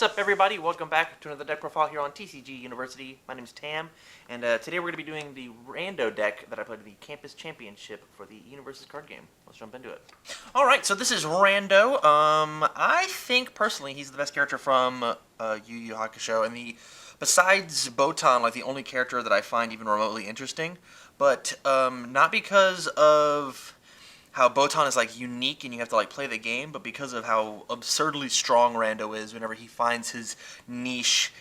What's up, everybody? Welcome back to another deck profile here on TCG University. My name is Tam, and today we're going to be doing the Rando deck that I played in the Campus Championship for the UniVersus card game. Let's jump into it. All right, so this is Rando. I think personally he's the best character from Yu Yu Hakusho, and besides Botan, like the only character that I find even remotely interesting. But not because of how Botan is like unique and you have to like play the game, but because of how absurdly strong Rando is whenever he finds his niche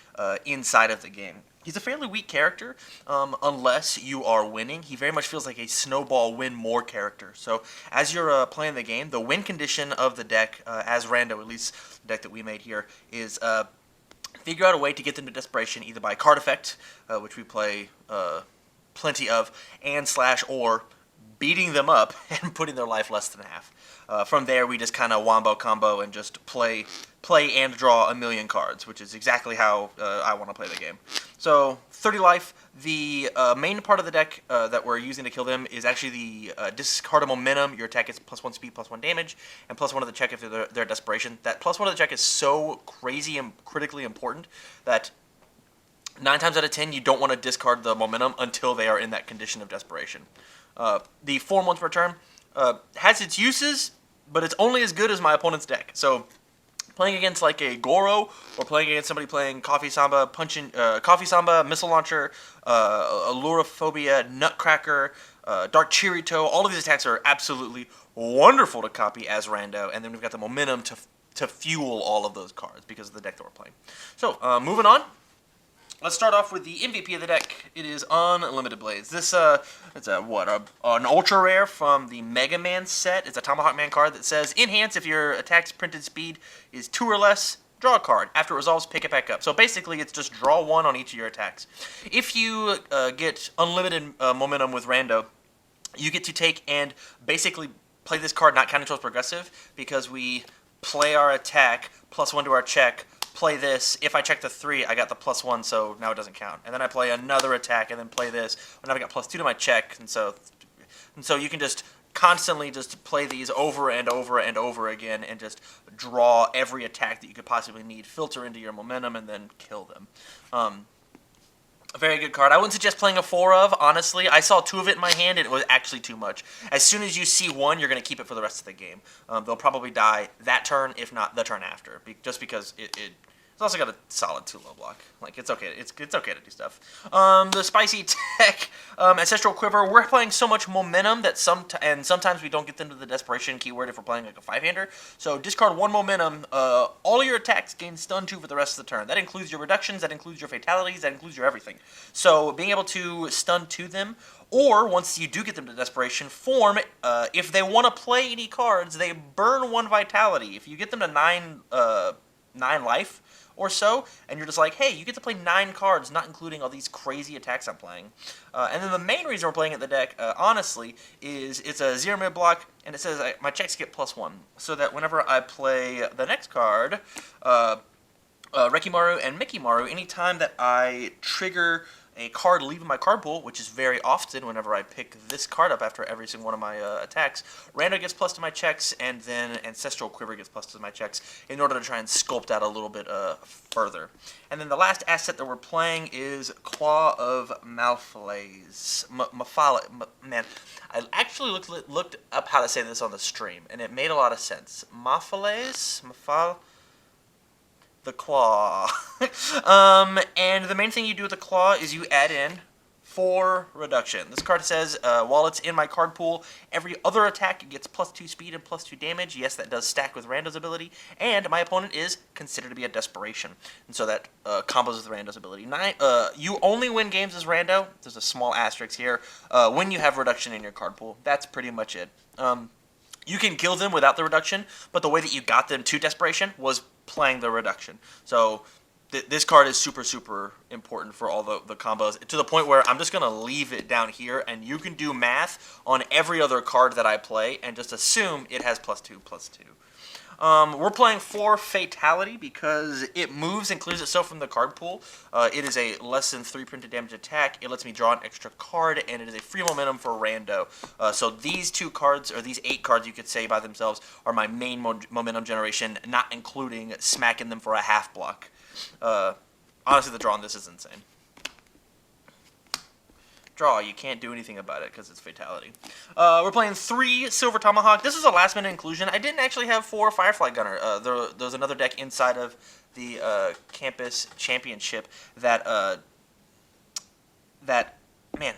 inside of the game. He's a fairly weak character unless you are winning. He very much feels like a snowball win more character. So as you're playing the game, the win condition of the deck as Rando, at least the deck that we made here, is figure out a way to get them to desperation either by card effect, which we play plenty of, and or beating them up and putting their life less than half. From there, we just kind of wombo combo and just play and draw a million cards, which is exactly how I want to play the game. So 30 life. The main part of the deck that we're using to kill them is actually the discard a momentum. Your attack gets +1 speed, +1 damage, and +1 of the check if they're desperation. That +1 of the check is so crazy and critically important that 9 times out of 10 you don't want to discard the momentum until they are in that condition of desperation. The form once per turn has its uses, but it's only as good as my opponent's deck. So playing against like a Goro, or playing against somebody playing Coffee Samba, Coffee Samba, Missile Launcher, Alurophobia, Nutcracker, Dark Chirito, all of these attacks are absolutely wonderful to copy as Rando, and then we've got the momentum to fuel all of those cards because of the deck that we're playing. So moving on. Let's start off with the MVP of the deck. It is Unlimited Blades. This it's an ultra rare from the Mega Man set. It's a Tomahawk Man card that says enhance if your attack's printed speed is 2 or less. Draw a card. After it resolves, pick it back up. So basically, it's just draw 1 on each of your attacks. If you get unlimited momentum with Rando, you get to take and basically play this card not counting towards progressive, because we play our attack +1 to our check. Play this. If I check the 3, I got the +1, so now it doesn't count. And then I play another attack, and then play this. And now I got +2 to my check, and so you can just constantly just play these over and over and over again, and just draw every attack that you could possibly need, filter into your momentum, and then kill them. A very good card. I wouldn't suggest playing a 4 of, honestly. I saw 2 of it in my hand, and it was actually too much. As soon as you see 1, you're going to keep it for the rest of the game. They'll probably die that turn, if not the turn after, just because it's also got a solid 2-low block. Like, it's okay. It's okay to do stuff. The spicy tech, Ancestral Quiver. We're playing so much momentum that sometimes we don't get them to the desperation keyword if we're playing like a 5-hander. So discard 1 momentum. All your attacks gain stun 2 for the rest of the turn. That includes your reductions. That includes your fatalities. That includes your everything. So being able to stun 2 them, or once you do get them to desperation, form. If they want to play any cards, they burn 1 vitality. If you get them to 9 life or so, and you're just like, hey, you get to play 9 cards, not including all these crazy attacks I'm playing. And then the main reason we're playing at the deck, honestly, is it's a 0 mid block, and it says my checks get +1, so that whenever I play the next card, Rekimaru and Mikimaru, anytime that I trigger a card leaving my card pool, which is very often whenever I pick this card up after every single one of my attacks, Rando gets + to my checks, and then Ancestral Quiver gets + to my checks in order to try and sculpt out a little bit further. And then the last asset that we're playing is Claw of Malfalays. Man, I actually looked up how to say this on the stream, and it made a lot of sense. Malfalays? The claw. And the main thing you do with the claw is you add in 4 reduction. This card says, while it's in my card pool, every other attack gets +2 speed and +2 damage. Yes, that does stack with Rando's ability. And my opponent is considered to be a desperation. And so that combos with Rando's ability. You only win games as Rando. There's a small asterisk here. When you have reduction in your card pool. That's pretty much it. You can kill them without the reduction, but the way that you got them to desperation was playing the reduction. So this card is super important for all the combos, to the point where I'm just going to leave it down here, and you can do math on every other card that I play and just assume it has +2/+2. We're playing for Fatality because it moves and clears itself from the card pool. It is a less than 3 printed damage attack. It lets me draw an extra card, and it is a free momentum for Rando. So these 2 cards, or these 8 cards, you could say by themselves, are my main momentum generation, not including smacking them for a half block. Honestly, the draw on this is insane. Draw, you can't do anything about it because it's Fatality. We're playing 3 Silver Tomahawk. This is a last minute inclusion. I didn't actually have 4 Firefly Gunner. There's another deck inside of the Campus Championship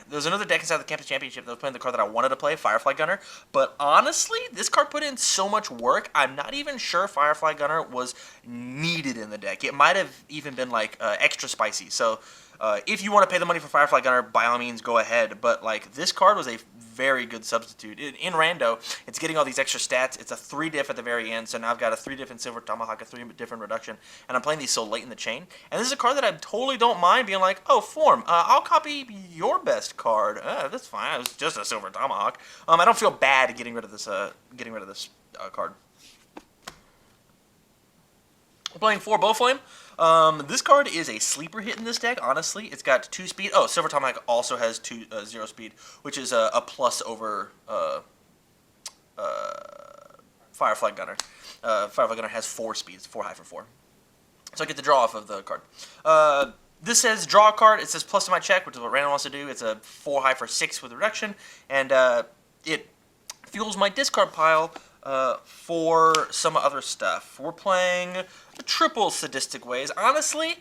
there's another deck inside the Campus Championship that was playing the card that I wanted to play, Firefly Gunner. But honestly, this card put in so much work, I'm not even sure Firefly Gunner was needed in the deck. It might have even been like extra spicy. So if you want to pay the money for Firefly Gunner, by all means, go ahead. But like, this card was a very good substitute. In Rando, it's getting all these extra stats. It's a 3 diff at the very end, so now I've got a 3 diff in Silver Tomahawk, a 3 different reduction, and I'm playing these so late in the chain. And this is a card that I totally don't mind being like, oh, form, I'll copy your best card. That's fine. It's just a Silver Tomahawk. I don't feel bad getting rid of this card. We're playing 4 Bowflame. This card is a sleeper hit in this deck, honestly. It's got 2 speed. Oh, Silver Tomahawk also has 0 speed, which is a plus over Firefly Gunner. Firefly Gunner has 4 speeds, 4 high for 4. So I get the draw off of the card. This says draw a card. It says plus to my check, which is what Rando wants to do. It's a 4 high for 6 with reduction, and it fuels my discard pile for some other stuff. We're playing triple Sadistic Ways. Honestly,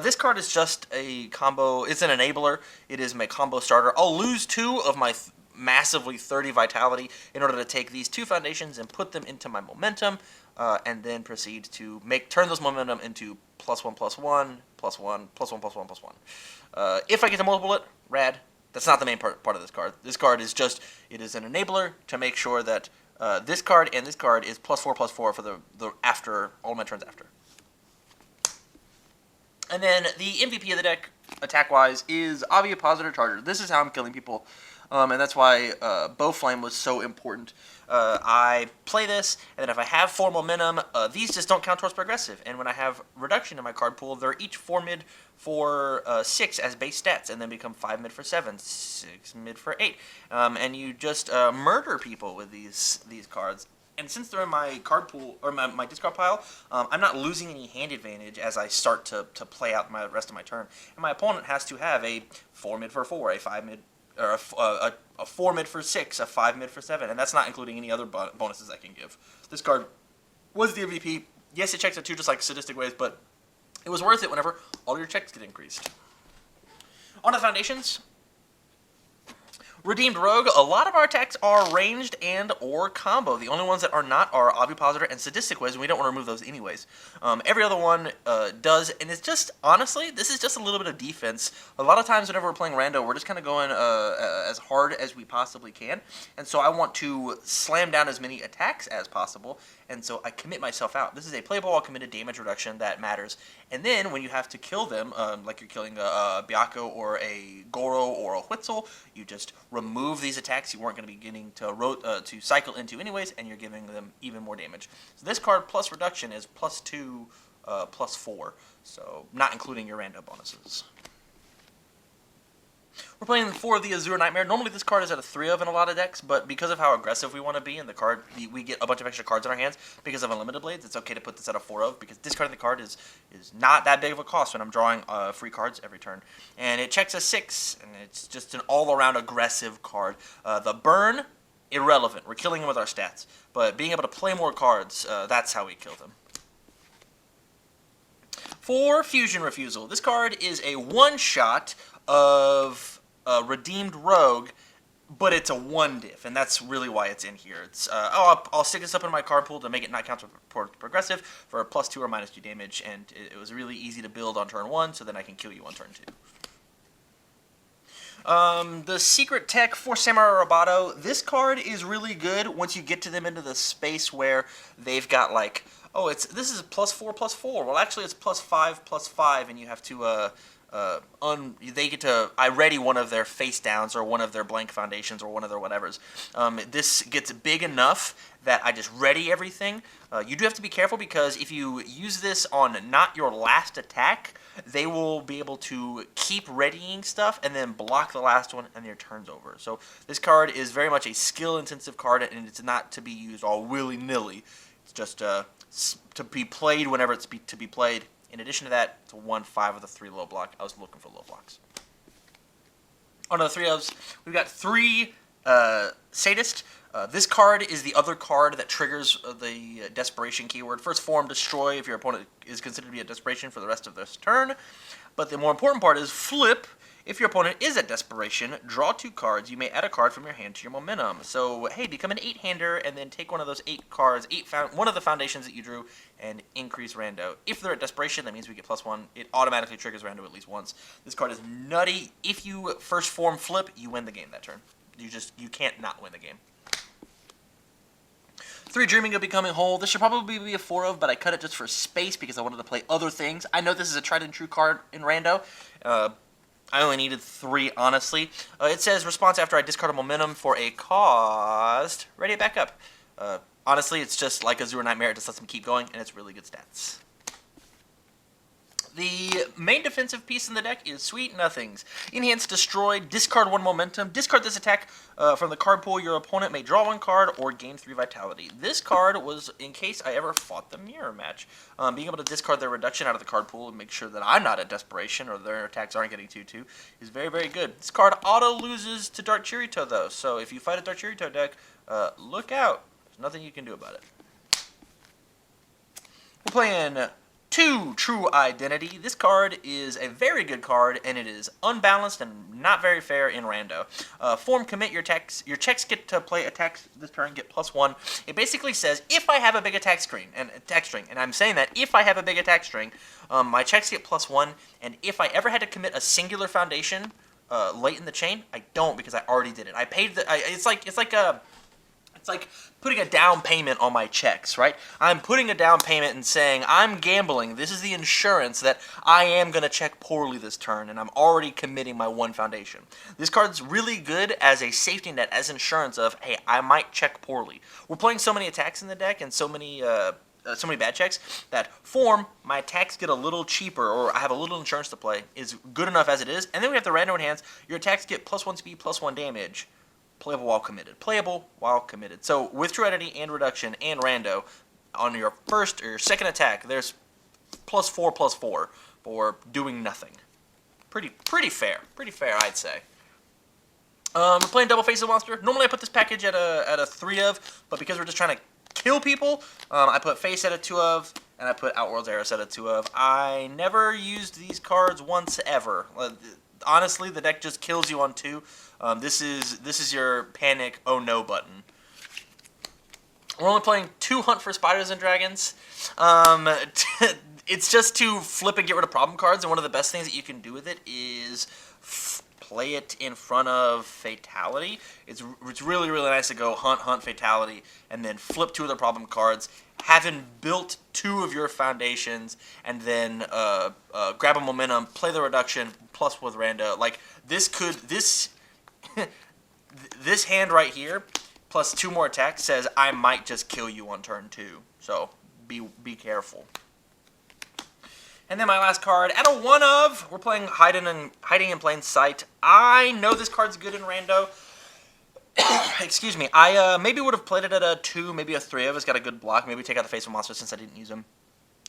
this card is just a combo. It's an enabler. It is my combo starter. I'll lose 2 of my massively 30 vitality in order to take these 2 foundations and put them into my momentum, and then proceed to turn those momentum into +1/+1, +1, +1/+1, +1. If I get to multiple it, rad. That's not the main part of this card. This card is just, it is an enabler to make sure that this card and this card is +4/+4 for the after all my turns after. And then the MVP of the deck, attack-wise, is Aviapositor Charger. This is how I'm killing people, and that's why Bowflame was so important. I play this, and then if I have 4 momentum, these just don't count towards progressive. And when I have reduction in my card pool, they're each 4 mid for 6 as base stats, and then become 5 mid for 7, 6 mid for 8. And you just murder people with these cards. And since they're in my card pool, or my discard pile, I'm not losing any hand advantage as I start to play out the rest of my turn. And my opponent has to have a 4 mid for 4, a 5 mid, or a 4 mid for 6, a 5 mid for 7, and that's not including any other bonuses I can give. This card was the MVP. Yes, it checks at 2 just like Sadistic Ways, but it was worth it whenever all your checks get increased. On to the foundations. Redeemed Rogue, a lot of our attacks are ranged and or combo. The only ones that are not are Ovipositor and Sadistic Ways, and we don't want to remove those anyways. Every other one does, and it's just, honestly, this is just a little bit of defense. A lot of times whenever we're playing Rando, we're just kind of going as hard as we possibly can, and so I want to slam down as many attacks as possible, and so I commit myself out. This is a playable while committed damage reduction that matters, and then when you have to kill them, like you're killing a Byakko or a Goro or a Huitzel, you just remove these attacks you weren't going to be getting to cycle into anyways, and you're giving them even more damage. So this card plus reduction is +2, +4, so not including your random bonuses. We're playing 4 of the Azure Nightmare. Normally this card is at a 3 of in a lot of decks, but because of how aggressive we want to be, and the card, we get a bunch of extra cards in our hands because of Unlimited Blades, it's okay to put this at a 4 of, because discarding the card is not that big of a cost when I'm drawing free cards every turn. And it checks a 6, and it's just an all-around aggressive card. The burn, irrelevant. We're killing him with our stats. But being able to play more cards, that's how we kill them. For Fusion Refusal, this card is a one-shot of Redeemed Rogue, but it's a 1 diff, and that's really why it's in here. It's I'll stick this up in my card pool to make it not count for progressive for a +2 or -2 damage, and it was really easy to build on turn 1, so then I can kill you on turn 2. The Secret Tech for Samurai Roboto. This card is really good once you get to them into the space where they've got like, oh, this is +4/+4. Well, actually, it's +5/+5, and you have to they get to ready one of their face downs or one of their blank foundations or one of their whatevers. This gets big enough that I just ready everything. You do have to be careful because if you use this on not your last attack, they will be able to keep readying stuff and then block the last one and your turn's over. So this card is very much a skill-intensive card, and it's not to be used all willy-nilly. It's just to be played whenever it's to be played. In addition to that, it's a 1/5 with a 3 low block. I was looking for low blocks. On to the 3 ofs, we've got 3 Sadist. This card is the other card that triggers the Desperation keyword. First form, destroy if your opponent is considered to be at Desperation for the rest of this turn. But the more important part is flip. If your opponent is at Desperation, draw 2 cards. You may add a card from your hand to your momentum. So, hey, become an 8-hander and then take one of those 8 cards, one of the foundations that you drew, and increase Rando. If they're at Desperation, that means we get +1. It automatically triggers Rando at least once. This card is nutty. If you first form flip, you win the game that turn. You can't not win the game. 3 Dreaming of Becoming Whole. This should probably be a 4 of, but I cut it just for space because I wanted to play other things. I know this is a tried and true card in Rando. I only needed 3, honestly. It says, response after I discard a momentum for a cost. Ready it back up. Honestly, it's just like Azure Nightmare. It just lets them keep going, and it's really good stats. The main defensive piece in the deck is Sweet Nothings. Enhance, destroy, discard 1 momentum. Discard this attack from the card pool. Your opponent may draw 1 card or gain 3 vitality. This card was in case I ever fought the mirror match. Being able to discard their reduction out of the card pool and make sure that I'm not at Desperation or their attacks aren't getting 2/2 is very, very good. This card auto loses to Dark Chirito though, so if you fight a Dark Chirito deck, look out. There's nothing you can do about it. We're playing 2 True Identity. This card is a very good card, and it is unbalanced and not very fair in Rando. Form commit your attacks. Your checks get to play attacks this turn, get +1. It basically says if I have a big attack string, and I'm saying that if I have a big attack string, my checks get +1, and if I ever had to commit a singular foundation late in the chain, I don't because I already did it. I paid the. It's like putting a down payment on my checks, right? I'm putting a down payment and saying, I'm gambling. This is the insurance that I am going to check poorly this turn, and I'm already committing my 1 foundation. This card's really good as a safety net, as insurance of, hey, I might check poorly. We're playing so many attacks in the deck and so many bad checks that form, my attacks get a little cheaper, or I have a little insurance to play, is good enough as it is. And then we have the Rando enhance. Your attacks get +1 speed, +1 damage. Playable while committed. Playable while committed. So with True Identity and Reduction and Rando, on your first or your second attack, there's +4/+4 for doing nothing. Pretty fair. Pretty fair, I'd say. We're playing Double Face of Monster. Normally I put this package at a 3 of, but because we're just trying to kill people, I put Face at a 2 of, and I put Outworld's Eris at a 2 of. I never used these cards once ever. Honestly, the deck just kills you on 2. This is your panic, oh no button. We're only playing 2 Hunt for Spiders and Dragons. It's just to flip and get rid of problem cards, and one of the best things that you can do with it is play it in front of Fatality. It's really, really nice to go Hunt, Fatality, and then flip 2 of the problem cards, having built 2 of your foundations, and then grab a momentum, play the reduction, plus with Rando. Like, this hand right here, plus 2 more attacks, says I might just kill you on turn 2. So be careful. And then my last card, at a 1 of, we're playing Hiding in Plain Sight. I know this card's good in Rando. Excuse me. I maybe would have played it at a 2, maybe a 3 of. It's got a good block. Maybe take out the Face of Monster since I didn't use them.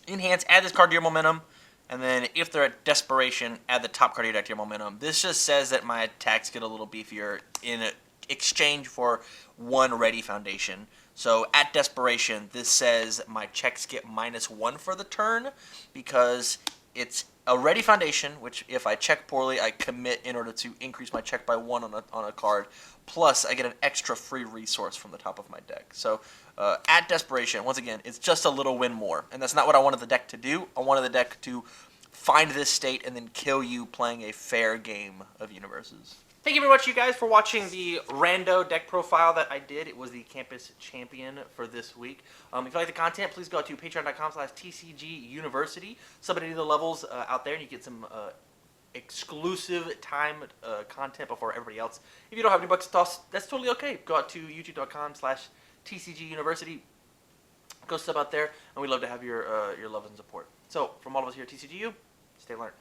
Enhance, add this card to your momentum. And then if they're at Desperation, add the top card of your deck to your momentum. This just says that my attacks get a little beefier in exchange for 1 ready foundation. So at Desperation, this says my checks get -1 for the turn because it's a ready foundation, which if I check poorly, I commit in order to increase my check by 1 on a card. Plus, I get an extra free resource from the top of my deck. So at Desperation, once again, it's just a little win more. And that's not what I wanted the deck to do. I wanted the deck to find this state and then kill you playing a fair game of UniVersus. Thank you very much, you guys, for watching the Rando deck profile that I did. It was the Campus Champion for this week. If you like the content, please go to patreon.com/TCGUniversity. Sub at any of the levels out there, and you get some exclusive time content before everybody else. If you don't have any bucks to toss, that's totally okay. Go out to youtube.com/TCGUniversity. Go sub out there, and we'd love to have your love and support. So, from all of us here at TCGU, stay learned.